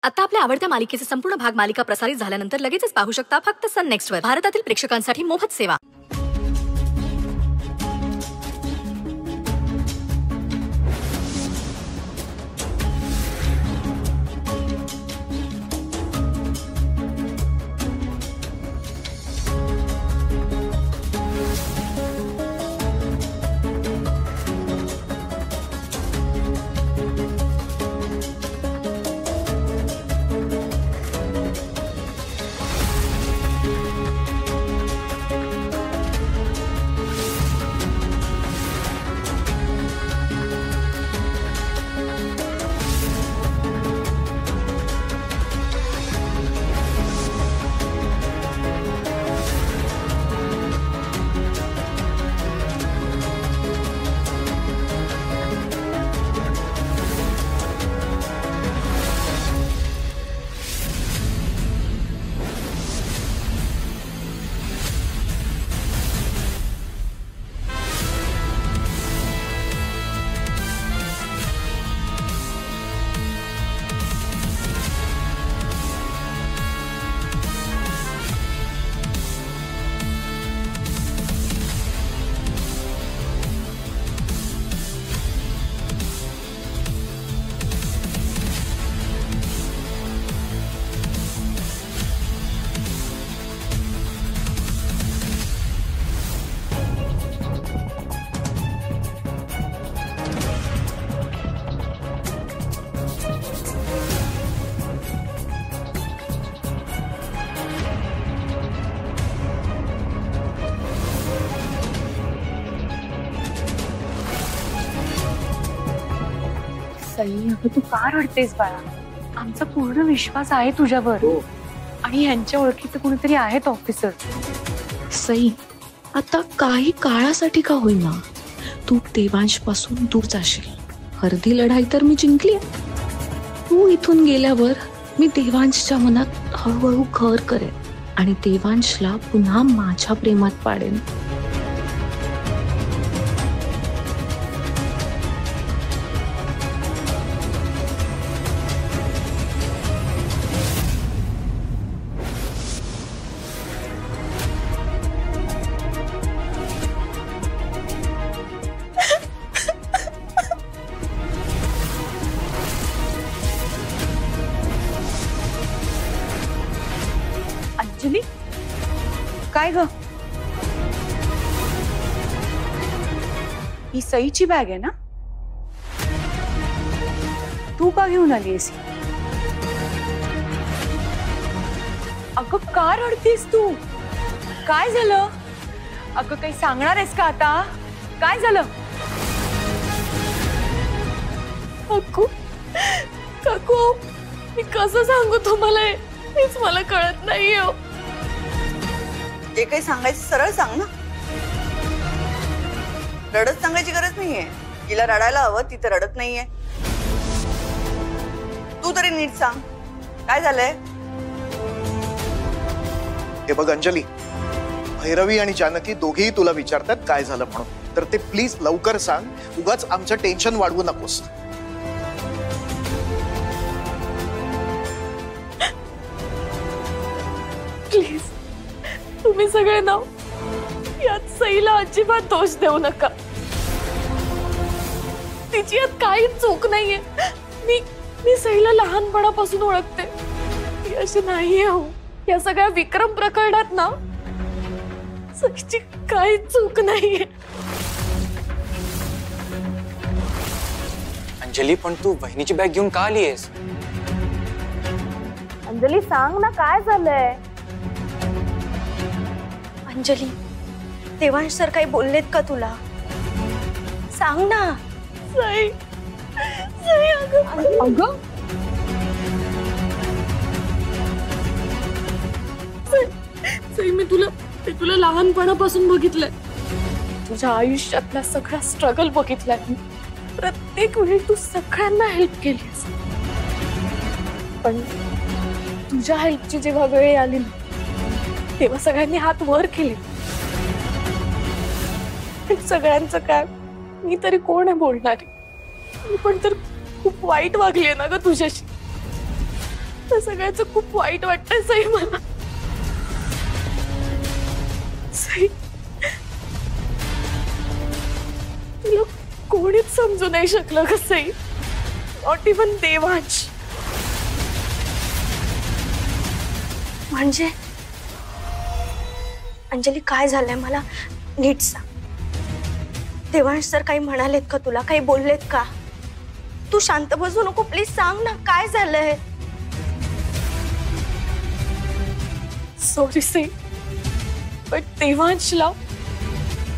आता आपल्या आवडत्या मालिकेचे संपूर्ण भाग मालिका प्रसारित झाल्यानंतर लगेचच पाहू शकता फक्त सन नेक्स्टवर. भारतातील प्रेक्षकांसाठी मोफत सेवा. तू का रडतेस बाळा? आमचा पूर्ण विश्वास आहे तुझ्यावर. आणि यांच्या ओळखीचं कोणीतरी आहेत ऑफिसर. सई, आता काही काळासाठी का होईना तू देवांश पासून दूर जाशील. अर्धी लढाई तर मी जिंकली. तू इथून गेल्यावर मी देवांशच्या मनात हळूहळू घर करेन आणि देवांशला पुन्हा माझ्या प्रेमात पाडेन. अंजली, काय ग? ही सईची बॅग आहे ना? तू का घेऊन आलीस? अगं का रडतीस तू? काय झालं? अगं काही सांगणार आहेस का आता? काय झालं? काकू, काकू, मी कसं सांगू तुम्हाला? हेच मला कळत नाहीये. जे काही सांगायचं सरळ सांग ना. रडत सांगायची गरज नाहीये. तिला रडायला हवं, ती तर रडत नाहीये. तू तरी नीट सांग, काय झालंय? हे बघ अंजली, भैरवी आणि जानकी दोघेही तुला विचारतात काय झालं म्हणून. तर ते प्लीज लवकर सांग. उगाच आमचं टेन्शन वाढवू नकोस. प्लीज, तुम्ही सगळे ना यात सईला अजिबात दोष देऊ नका. तिची यात काहीच चूक नाहीये. मी सईला लहानपणापासून ओळखते. ती अशी नाहीये हो. या सगळ्या विक्रम प्रकरणात ना सईची काहीच चूक नाहीये. अंजली, पण तू बहिणीची बॅग घेऊन का आलीयस? अंजली, सांग ना काय झालंय? अंजली, देवांश सर काही बोललेत का तुला? सांग ना. सई, सई, अगं सई, मी तुला लहानपणापासून बघितलंय. तुझ्या आयुष्यातला सगळा स्ट्रगल बघितलाय. प्रत्येक वेळी तू सगळ्यांना हेल्प केलीस. पण तुझ्या हेल्पची जेव्हा वेळ आली ना, तेव्हा सगळ्यांनी हात वर केले. सगळ्यांचं काय, मी तरी कोण आहे बोलणारी? मी पण तर खूप वाईट वागलीये ना ग तुझ्याशी. त्या सगळ्याचं खूप वाईट वाटतंय सई मला. सई, तुला कोणीच समजू नाही शकलं का सई? Not even Devansh. म्हणजे अंजली काय झालंय मला नीट सांग. देवांश सर काही म्हणालेत का तुला, काही बोललेत का? तू शांत बसू नको, प्लीज सांग ना काय झालंय. सॉरी सई, पण देवांशला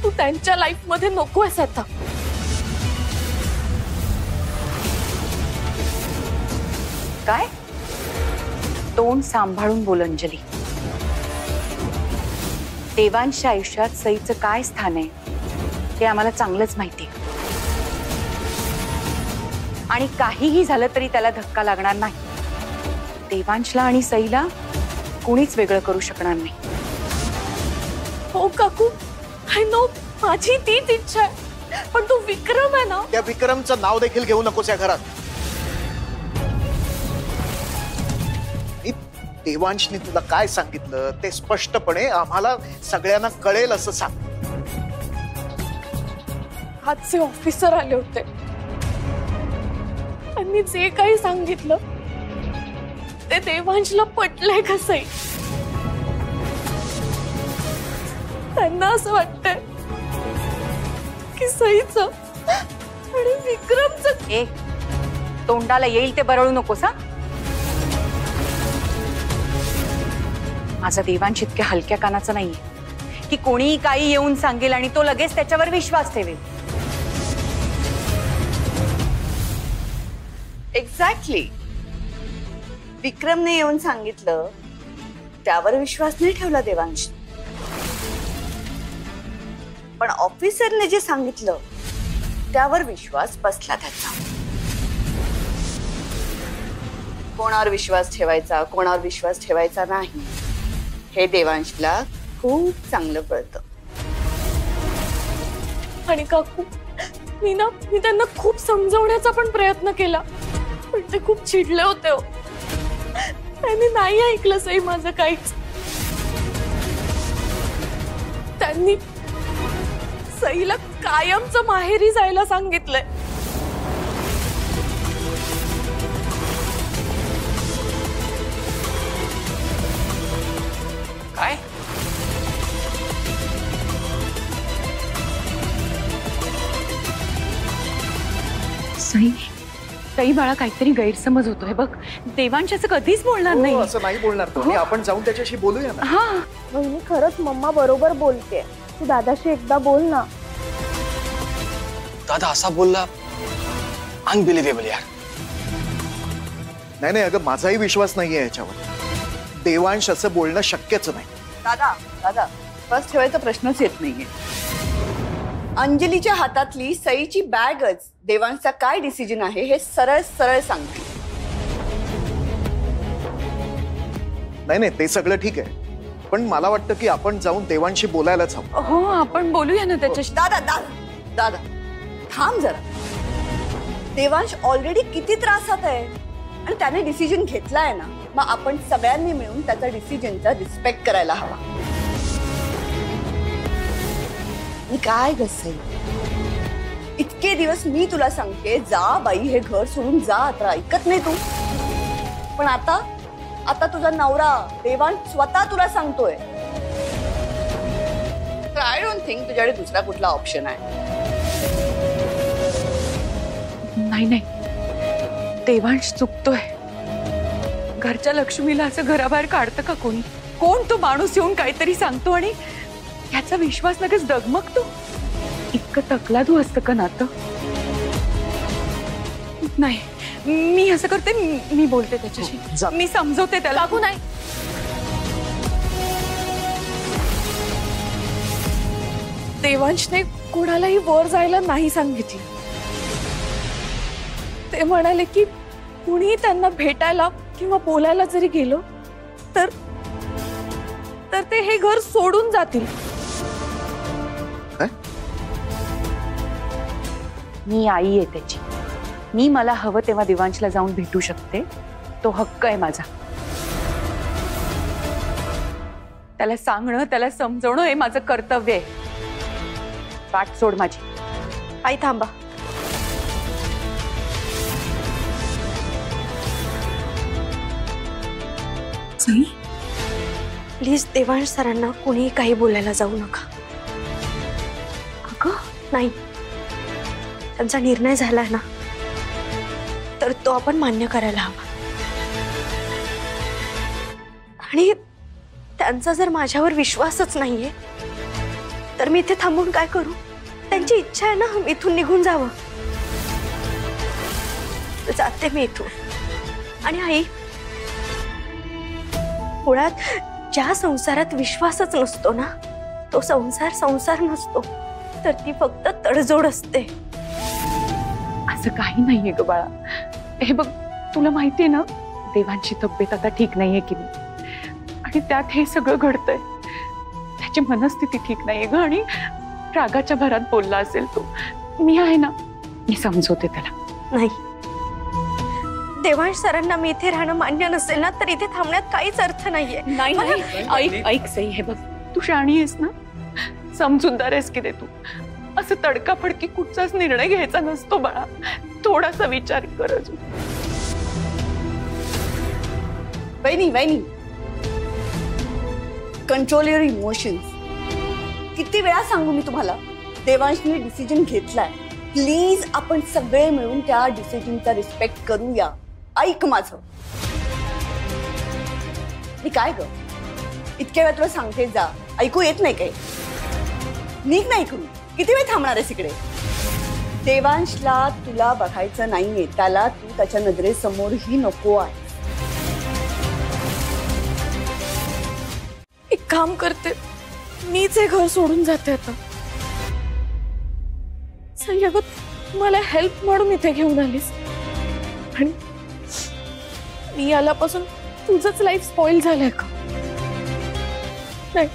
तू त्यांच्या लाईफ मध्ये नकोस आता. काय? तोंड सांभाळून बोल अंजली. देवांशच्या आयुष्यात सईचं काय स्थान आहे ते आम्हाला चांगलंच माहिती आहे. आणि काहीही झालं तरी त्याला धक्का लागणार नाही. देवांशला आणि सईला कोणीच वेगळं करू शकणार नाही. हो काकू, आय नो, माझी तीच इच्छा आहे. पण तू विक्रम आहे ना, त्या विक्रमचं नाव देखील घेऊ नकोस या घरात. देवांशने तुला काय सांगितलं ते स्पष्टपणे आम्हाला सगळ्यांना कळेल असं सांग. आजचे ऑफिसर आले होते. त्यांनी जे काही सांगितलं ते देवांशला पटलंय का सई? त्यांना असं वाटतंय की सईचं आणि विक्रमचं. ए, तोंडाला येईल ते बरळू नकोस हा. माझा देवांश इतक्या हलक्या कानाचा नाहीये की कोणीही काही येऊन सांगेल आणि तो लगेच त्याच्यावर विश्वास ठेवेल. एक्झॅक्टली. विक्रमने येऊन सांगितलं त्यावर विश्वास नाही ठेवला देवांश. पण ऑफिसरने जे सांगितलं त्यावर विश्वास बसला त्याचा. कोणावर विश्वास ठेवायचा, कोणावर विश्वास ठेवायचा नाही हे देवांशला खूप चांगलं कळतं. आणि काकू, मी त्यांना खूप समजवण्याचा पण प्रयत्न केला, पण ते खूप चिडले होते हो. त्यांनी नाही ऐकलं सई माझं काहीच. त्यांनी सईला कायमचं माहेरी जायला सांगितलंय. काय? सई, सई बाळा, काहीतरी गैरसमज होतोय बघ. देवांश असं कधीच बोलणार नाही. असं नाही बोलणार तो. आणि आपण जाऊन त्याच्याशी बोलूया ना. हा, वहिनी, खरंच मम्मा बरोबर बोलते. तू दादाशी एकदा बोल ना. दादा असा बोलला, अनबिलिव्हेबल यार. नाही नाही अगं, माझाही विश्वास नाहीये याच्यावर. देवांश असं बोलणं शक्यच नाही. दादा दादा, फर्स्ट ठेवायचा प्रश्नच येत नाहीये. अंजलीच्या हातातली सईची बॅगच देवांशचा काय डिसिजन आहे हे सरळ सरळ सांगते. नाही नाही ते सगळं ठीक आहे, पण मला वाटतं की आपण जाऊन देवांशी बोलायलाच हवं. हो, आपण बोलूया ना त्याच्याशी. दादा दादा दादा थांब जरा. देवांश ऑलरेडी किती त्रासात आहे आणि त्याने डिसिजन घेतलाय ना, मग आपण सगळ्यांनी मिळून त्याचा डिसिजनचा रिस्पेक्ट करायला हवा. मी काय ग सई, इतके दिवस मी तुला सांगते जा बाई, हे घर सोडून जा, आता ऐकत नाही तू. पण आता आता तुझा नवरा देवांश स्वतः तुला सांगतोय. तर आय डोंट थिंक तुझ्याकडे दुसरा कुठला ऑप्शन आहे. नाही नाही, देवांश चुकतोय. घरच्या लक्ष्मीला असं घराबाहेर काढतं का कोणी? कोण तो माणूस येऊन काहीतरी सांगतो आणि याचा विश्वास लगेच डगमगतो? इतकं तकलादू असतं का नातं? नाही, मी असं करते, मी बोलते त्याच्याशी, मी समजवते त्याला. काकू नाही, देवांशने कोणालाही वर जायला नाही सांगितलं. ते म्हणाले की कुणी त्यांना भेटायला किंवा बोलायला जरी गेलो तर ते हे घर सोडून जातील. मी आई आहे त्याची. मी मला हवं तेव्हा देवांशला जाऊन भेटू शकते. तो हक्क आहे माझा. त्याला सांगणं, त्याला समजवणं हे माझं कर्तव्य आहे. पाठ सोड माझी. आई थांबा. सई, प्लीज देवांश सरांना कुणीही काही बोलायला जाऊ नका. अगं नाही, त्यांचा निर्णय झालाय ना, तर तो आपण मान्य करायला हवा. आणि त्यांचा जर माझ्यावर विश्वासच नाहीये तर मी इथे थांबून काय करू? त्यांची इच्छा आहे ना इथून निघून जावं. जाते मी इथून. आणि आई, मुळात ज्या संसारात विश्वासच नसतो ना, तो संसार संसार नसतो, तर ती फक्त तडजोड असते. असं काही नाहीये ग बाळा. हे बघ, तुला माहितीये ना देवांची तब्येत आता ठीक नाहीये की नाही, आणि त्यात हे सगळं घडतंय. त्याची मनस्थिती ठीक नाहीये ग, आणि रागाच्या भरात बोलला असेल तो. मी आहे ना, मी समजवते त्याला. नाही, देवांश सरांना मी इथे राहणं मान्य नसेल ना, तर इथे थांबण्यात काहीच अर्थ नाहीये. नाही, ऐक सई, हे बघ, तू शाणी आहेस ना, समजूतदार आहेस की दे तू. असं तडकाफडकी कुठचाच निर्णय घ्यायचा नसतो बाळा. थोडासा विचार कर अजून. वहिनी, कंट्रोल युअर इमोशन्स. किती वेळा सांगू मी तुम्हाला, देवांशने डिसिजन घेतलाय. प्लीज आपण सगळे मिळून त्या डिसिजनचा रिस्पेक्ट करूया. ऐक माझं. मी काय ग इतक्या वेळा तुला सांगते जा, ऐकू येत नाही काय? निघ नाही करू. किती वेळ थांबणार आहेस इकडे? देवांशला तुला बघायचं नाहीये, त्याला तू त्याच्या नजरेसमोरही नको आहे. एक काम करते, मीच हे घर सोडून जाते आता. सई, अगं मला हेल्प म्हणून इथे घेऊन आलीस, आणि मी आल्यापासून तुझंच लाईफ स्पॉइल झालंय का? नाही,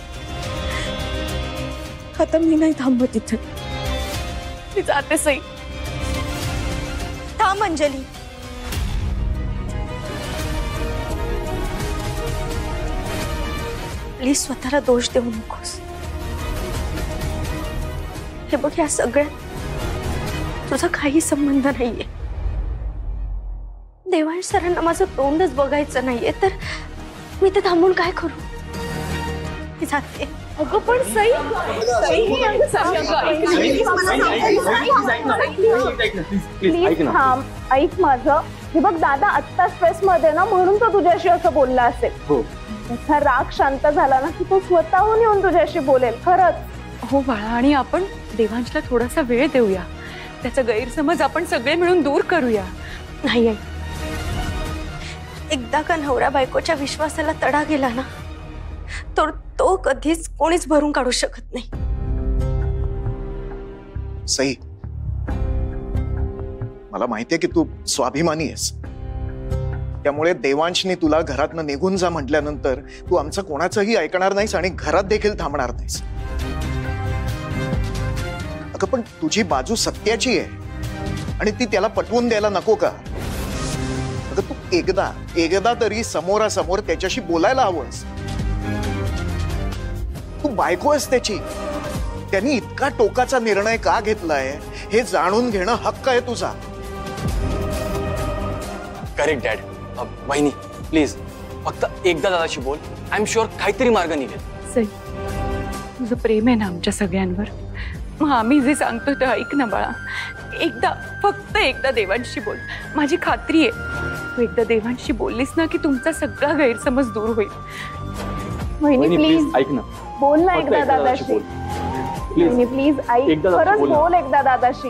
आता मी नाही थांबत इथे. मी जाते. सई थांब अंजली. प्लीज स्वतःला दोष देऊ नकोस. हे बघ, या सगळ्यात तुझा काही संबंध नाहीये. देवांश सरांना माझं तोंडच बघायचं नाहीये, तर मी ते थांबून काय करू? मी जाते. अगं पण सई, प्लीज थांब, ऐक माझं. हे बघ दादा आत्ता स्ट्रेस मध्ये ना, म्हणून तो तुझ्याशी असं बोलला असेल. त्याचा राग शांत झाला ना की तो स्वतःहून येऊन तुझ्याशी बोलेल. खरंच हो बाळा, आणि आपण देवांशला थोडासा वेळ देऊया. त्याचा गैरसमज आपण सगळे मिळून दूर करूया. नाही, एकदा का नवरा बायकोच्या विश्वासाला तडा गेला ना, तर तो कधीच कोणीच भरून काढू शकत नाही. सई, मला माहितीये की तू स्वाभिमानी आहेस, त्यामुळे देवांशने तुला घरातनं निघून जा म्हटल्यानंतर तू आमचं कोणाचंही ऐकणार नाहीस आणि घरात देखील थांबणार नाहीस. अगं पण तुझी बाजू सत्याची आहे आणि ती त्याला पटवून द्यायला नको का? अगं तू एकदा तरी समोरासमोर त्याच्याशी बोलायला हवंस. तू बायको आहेस त्याची. त्यांनी इतका टोकाचा निर्णय का घेतलाय हे जाणून घेणं हक्क आहे तुझा. Correct dad. वहिनी प्लीज फक्त एकदा दादाशी बोल. आय एम शुअर काहीतरी मार्ग निघेल. सई, तुझं प्रेम आहे ना आमच्या सगळ्यांवर, मग आम्ही जे सांगतो ते ऐक ना बाळा. फक्त एकदा देवांशी बोल. माझी खात्री आहे तू एकदा देवांशी बोललीस ना की तुमचा सगळा गैरसमज दूर होईल. वहिनी प्लीज ऐक ना, बोल ना एकदा दादाशी. वहिनी प्लीज ऐक, खरंच बोल एकदा दादाशी.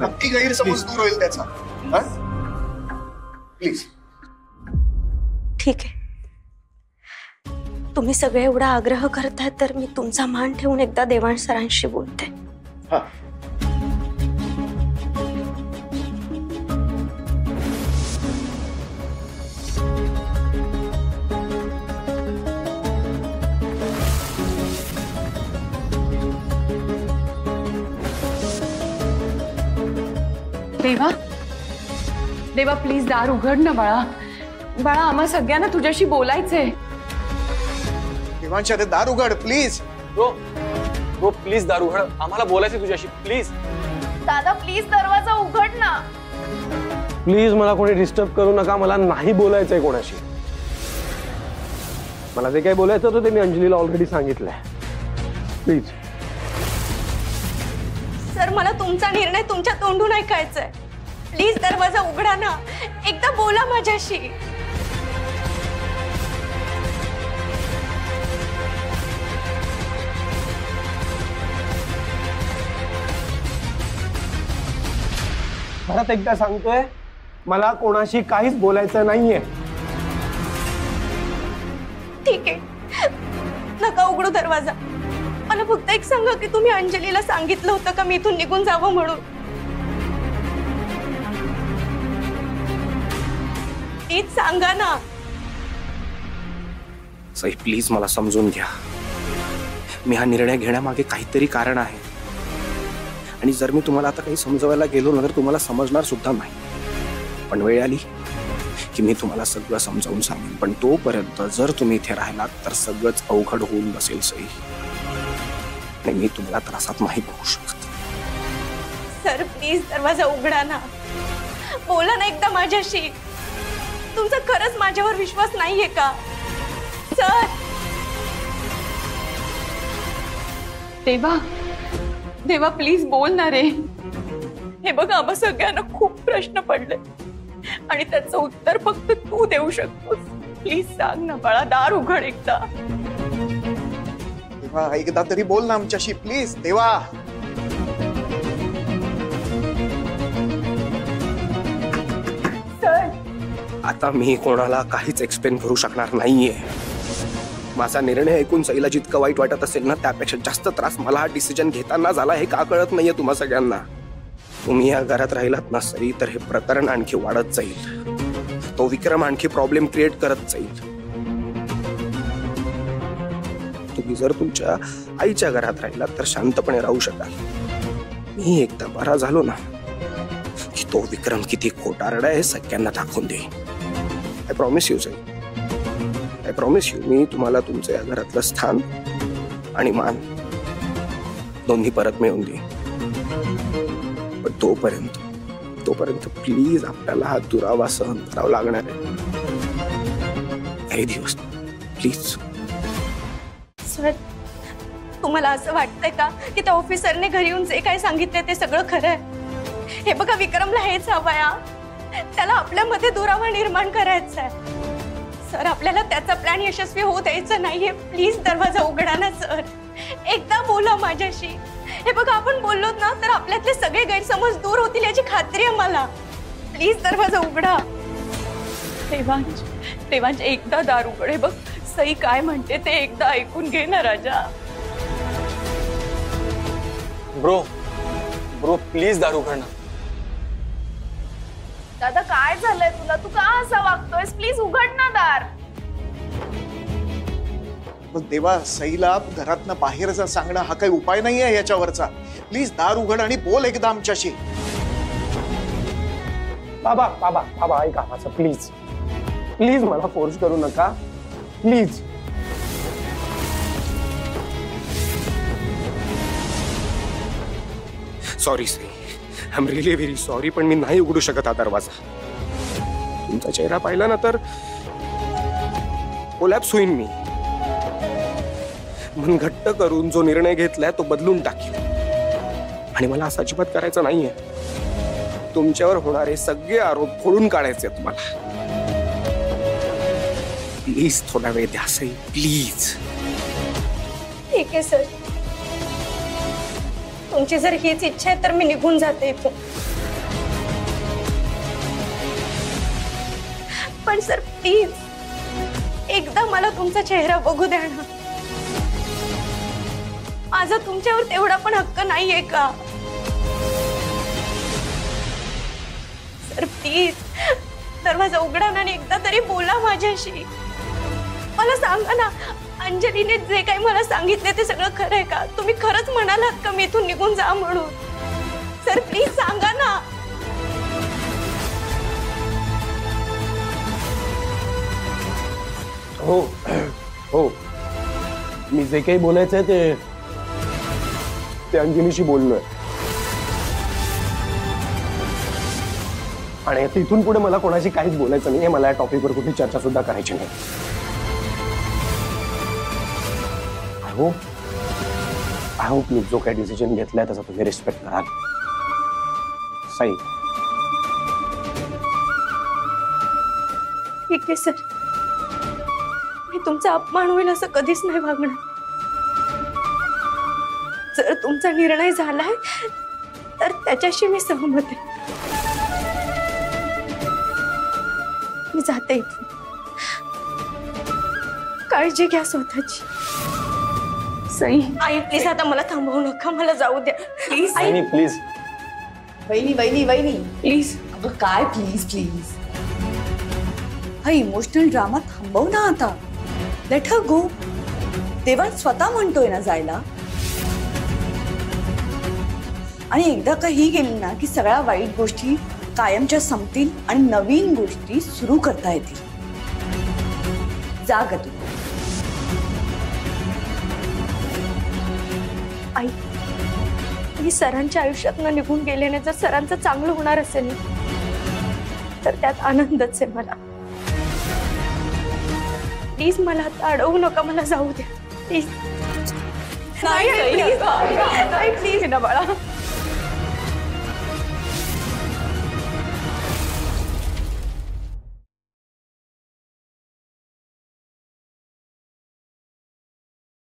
नक्की गैरसमज दूर होईल त्याचा. प्लीज. ठीक आहे, तुम्ही सगळे एवढा आग्रह करताय तर मी तुमचा मान ठेवून एकदा देवांश सरांशी बोलते. देवा प्लीज दार उघड ना बाळा. बाळा, आम्हा सगळ्यांना तुझ्याशी बोलायचंय. देवांश अरे दार उघड प्लीज. ब्रो ब्रो प्लीज दार उघड, आम्हाला बोलायचं तुझ्याशी प्लीज. दादा प्लीज दरवाजा उघड ना. प्लीज मला कोणी डिस्टर्ब करू नका, मला नाही बोलायचंय कोणाशी. मला जे काही बोलायचं होतं ते मी अंजलीला ऑलरेडी सांगितलंय. प्लीज. सर मला तुमचा निर्णय तुमच्या तोंडून ऐकायचाय. प्लीज दरवाजा उघडा ना, एकदा बोला माझ्याशी. परत एकदा सांगतोय, मला कोणाशी काहीच बोलायचं नाहीये. ठीक आहे, नका उघडू दरवाजा. मला फक्त एक सांगा की तुम्ही अंजलीला सांगितलं होतं का मी इथून निघून जावं म्हणून? प्लीज सांगा ना. सई प्लीज मला समजून घ्या. मी हा निर्णय घेण्यामागे काहीतरी कारण आहे आणि जर मी तुम्हाला आता काही समजवायला गेलो ना तर तुम्हाला समजणार सुद्धा नाही. पण वेळ आली की मी तुम्हाला सगळं समजावून सांगेन. पण तोपर्यंत जर तुम्ही इथे राहिलात तर सगळंच अवघड होऊन बसेल सई. आणि मी तुम्हाला त्रासात नाही बघू शकत. सर प्लीज दरवाजा उघडा ना, बोला ना एकदा माझ्याशी. तुमचा खरंच माझ्यावर विश्वास नाहीये का सर? देवा देवा प्लीज बोल ना रे. हे बघ आम्हा सगळ्यांना खूप प्रश्न पडले आणि त्याचं उत्तर फक्त तू देऊ शकतोस. प्लीज सांग ना बाळा, दार उघड एकदा. देवा एकदा तरी बोल ना आमच्याशी प्लीज. देवा आता मी कोणाला काहीच एक्सप्लेन करू शकणार नाहीये. माझा निर्णय ऐकून सईला जितकं वाईट वाटत असेल ना त्यापेक्षा जास्त त्रास मला हा डिसिजन घेताना झाला. हे का कळत नाहीये तुम्हा सगळ्यांना? तुम्ही या घरात राहिलात ना सई तर हे प्रकरण आणखी वाढत जाईल. तो विक्रम आणखी प्रॉब्लेम क्रिएट करत जाईल. तुम्ही जर तुमच्या आईच्या घरात राहिलात तर शांतपणे राहू शकाल. मी एकदा बरा झालो ना की तो विक्रम किती खोटारडा आहे सगळ्यांना दाखवून दे. I promise you Sai, I promise you. मी तुम्हाला तुमच्या या घरातलं स्थान आणि मान दोन्ही परत मिळवून दे. पण तोपर्यंत प्लीज आपल्याला हा दुरावा सहन करावा लागणार आहे काही दिवस. प्लीज. सर तुम्हाला असं वाटतंय का की त्या ऑफिसरने घरी येऊन जे काही सांगितलंय ते सगळं खरं आहे? हे बघा विक्रमला हेच हवंय. त्याला आपल्यामध्ये दुरावा निर्माण करायचा आहे. सर आपल्याला त्याचा प्लॅन यशस्वी होऊ द्यायचं नाहीये. प्लीज दरवाजा उघडा ना सर, एकदा बोला माझ्याशी. हे बघा आपण बोललोत ना तर आपल्यातले सगळे गैरसमज दूर होतील याची खात्री आहे मला. प्लीज दरवाजा उघडा. देवांश देवांश एकदा दार उघड. हे बघ सई काय म्हणते ते एकदा ऐकून घे ना राजा. ब्रो ब्रो प्लीज दार उघड ना. दादा काय झालंय तुला? तू का असा वागतोयस? प्लीज उघड ना दार. देवा सईला घरातनं बाहेर जा सांगणं हा काही उपाय नाहीये याच्यावरचा. प्लीज दार उघड आणि बोल एकदा आमच्याशी. बाबा बाबा बाबा ऐका माझं प्लीज. प्लीज मला फोर्स करू नका please. Sorry Sai, I am really very sorry. पण मी नाही उघडू शकत हा दरवाजा. तुमचा चेहरा पाहिला ना तर कोलॅप्स होईन मी. मन घट्ट करून जो निर्णय घेतलाय तो बदलून टाकेल. आणि मला असं अजिबात करायचं नाहीये. तुमच्यावर होणारे सगळे आरोप खोडून काढायचे आहेत मला. प्लीज थोडा वेळ द्या सई प्लीज. ठीक आहे सर, तुमची जर हीच इच्छा आहे तर मी निघून जाते इथून. पण सर प्लीज एकदा मला तुमचा चेहरा बघू द्या ना. माझा तुमच्यावर तेवढा पण हक्क नाहीये का? सर प्लीज दरवाजा उघडा ना आणि एकदा तरी बोला माझ्याशी. मला सांगा ना अंजलीने जे काही मला सांगितले ते सगळं खरं आहे का? तुम्ही खरंच म्हणालात का मी इथून निघून जा म्हणून? सर प्लीज सांगा ना. हो हो मी जे काही बोलायचंय ते अंजलीशी बोललोय आणि तिथून पुढे मला कोणाशी काहीच बोलायचं नाही. मला या टॉपिकवर कुठली चर्चा सुद्धा करायची नाही. आय होप मी जो काही डिसिजन घेतलाय त्याचा तुम्ही रिस्पेक्ट कराल. साई ठीक आहे सर, मी तुमचा अपमान होईल असं कधीच नाही वागणार. जर तुमचा निर्णय झालाय तर त्याच्याशी मी सहमत आहे. मी जाते इथून. काळजी घ्या स्वतःची. सई आई प्लीज आता मला थांबवू नका, मला जाऊ द्या प्लीज. वहिनी प्लीज. वहिनी वहिनी वहिनी प्लीज. अगं काय प्लीज प्लीज. हा इमोशनल ड्रामा थांबव ना आता. लेट हर गो. देवान स्वतः म्हणतोय ना जायला. आणि एकदा का ही गेली ना की सगळ्या वाईट गोष्टी कायमच्या संपतील आणि नवीन गोष्टी सुरू करता येतील. जा ग तू. आई, मी सरांच्या आयुष्यातनं निघून गेल्याने जर सरांचं चांगलं होणार असेल तर त्यात आनंदच आहे मला. प्लीज मला आता अडवू नका, मला जाऊ द्या प्लीज. नाही प्लीज ना बाळा.